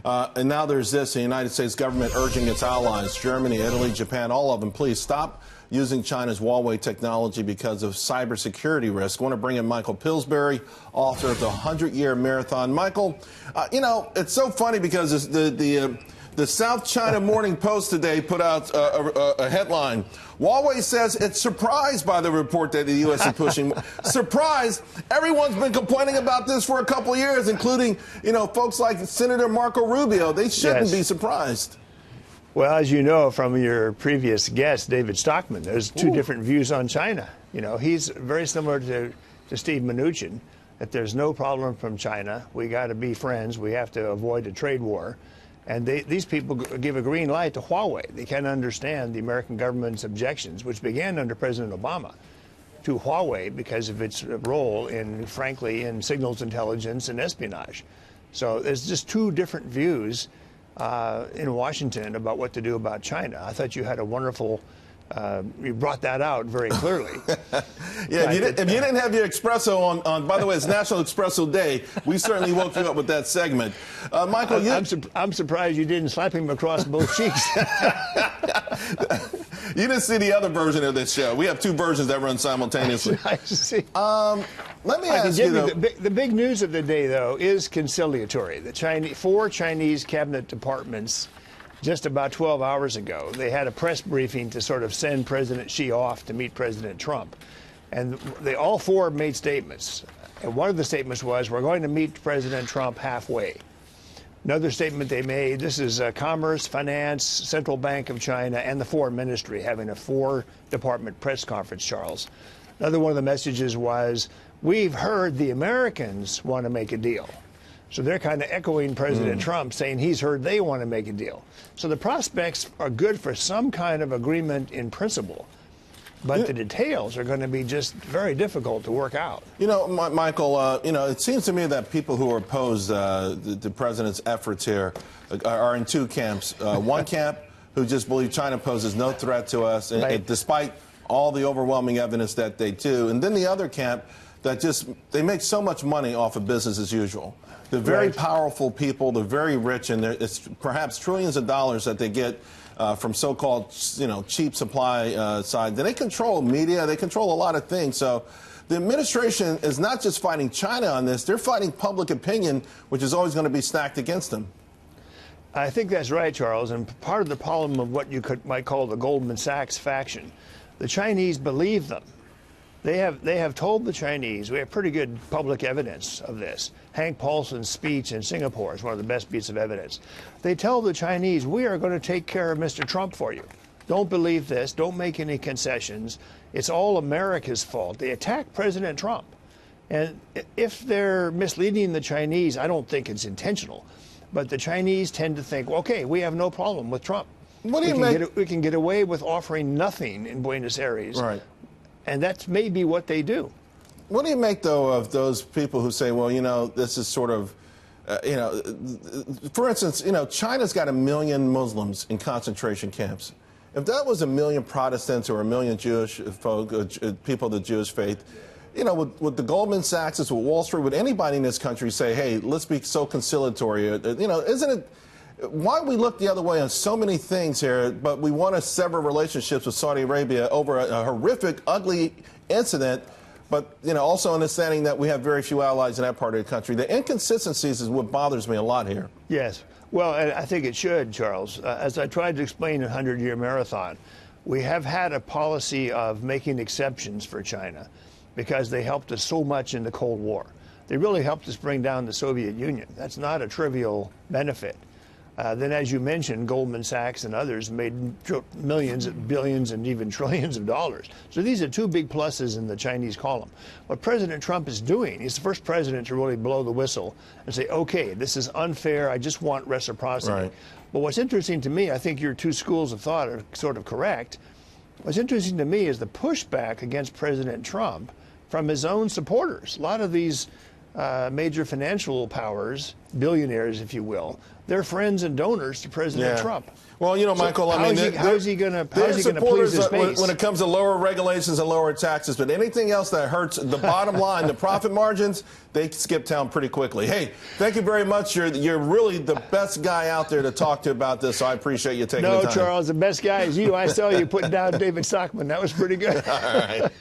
And now there's this, the United States government urging its allies, Germany, Italy, Japan, all of them, please stop using China's Huawei technology because of cybersecurity risk. I want to bring in Michael Pillsbury, author of the 100-Year Marathon. Michael, you know, it's so funny because the South China Morning Post today put out a headline. Huawei says it's surprised by the report that the U.S. is pushing. Surprised? Everyone's been complaining about this for a couple of years, including, you know, folks like Senator Marco Rubio. They shouldn't be surprised. Well, as you know from your previous guest, David Stockman, there's two different views on China. You know, he's very similar to Steve Mnuchin, that there's no problem from China. We got to be friends. We have to avoid a trade war. And these people give a green light to Huawei. They can't understand the American government's objections, which began under President Obama, to Huawei because of its role in, frankly, in signals intelligence and espionage. So there's just two different views in Washington about what to do about China. I thought you had a wonderful, you brought that out very cleurly. Yeah, if you didn't have your espresso on, by the way, it's National Espresso Day, we certainly woke you up with that segment. Michael, I'm surprised you didn't slap him across both cheeks. You didn't see the other version of this show. We have two versions that run simultaneously. I see. Let me ask you, though. The big news of the day, though, is conciliatory. The four Chinese cabinet departments, just about 12 hours ago, they had a press briefing to sort of send President Xi off to meet President Trump. And they all four made statements. And one of the statements was, we're going to meet President Trump halfway. Another statement they made, this is Commerce, Finance, Central Bank of China, and the Foreign Ministry having a four-department press conference, Charles. Another one of the messages was, we've heard the Americans want to make a deal. So they're kind of echoing President Trump, saying he's heard they want to make a deal. So the prospects are good for some kind of agreement in principle. But the details are going to be just very difficult to work out. You know, Michael, you know, it seems to me that people who are opposed the president's efforts here are in two camps. One camp who just believe China poses no threat to us, and despite all the overwhelming evidence that they do. And then the other camp that just, they make so much money off of business as usual. The very powerful people, the very rich, and it's perhaps trillions of dollars that they get from so-called, you know, cheap supply side. They control media. They control a lot of things. So the administration is not just fighting China on this. They're fighting public opinion, which is always going to be stacked against them. I think that's right, Charles. And part of the problem of what you might call the Goldman Sachs faction, the Chinese believe them. They have told the Chinese, we have pretty good public evidence of this. Hank Paulson's speech in Singapore is one of the best pieces of evidence. They tell the Chinese, we are going to take care of Mr. Trump for you. Don't believe this. Don't make any concessions. It's all America's fault. They attack President Trump. And if they're misleading the Chinese, I don't think it's intentional. But the Chinese tend to think, okay, we have no problem with Trump. What do you make? We can get away with offering nothing in Buenos Aires. Right. And that's maybe what they do. What do you make, though, of those people who say, well, you know, this is sort of, you know, for instance, you know, China's got 1 million Muslims in concentration camps. If that was 1 million Protestants or 1 million Jewish folk, people of the Jewish faith, you know, would the Goldman Sachs, with Wall Street, would anybody in this country say, hey, let's be so conciliatory? You know, isn't it? Why we look the other way on so many things here, but we want to sever relationships with Saudi Arabia over a horrific, ugly incident, but, you know, also understanding that we have very few allies in that part of the country. The inconsistencies is what bothers me a lot here. Yes. Well, and I think it should, Charles. As I tried to explain in 100-Year Marathon, we have had a policy of making exceptions for China because they helped us so much in the Cold War. They really helped us bring down the Soviet Union. That's not a trivial benefit. Then, as you mentioned, Goldman Sachs and others made millions, billions, and even trillions of dollars. So these are two big pluses in the Chinese column. What President Trump is doing, he's the first president to really blow the whistle and say, okay, this is unfair. I just want reciprocity. Right. But what's interesting to me, I think your two schools of thought are sort of correct. What's interesting to me is the pushback against President Trump from his own supporters. A lot of these major financial powers, billionaires, if you will, they're friends and donors to President Trump. Well, you know, Michael, I mean, how is he going to please his base? When it comes to lower regulations and lower taxes, but anything else that hurts the bottom line, the profit margins, they skip town pretty quickly. Hey, thank you very much. You're really the best guy out there to talk to about this, so I appreciate you taking the time. No, Charles, the best guy is you. I saw you putting down David Stockman. That was pretty good. All right.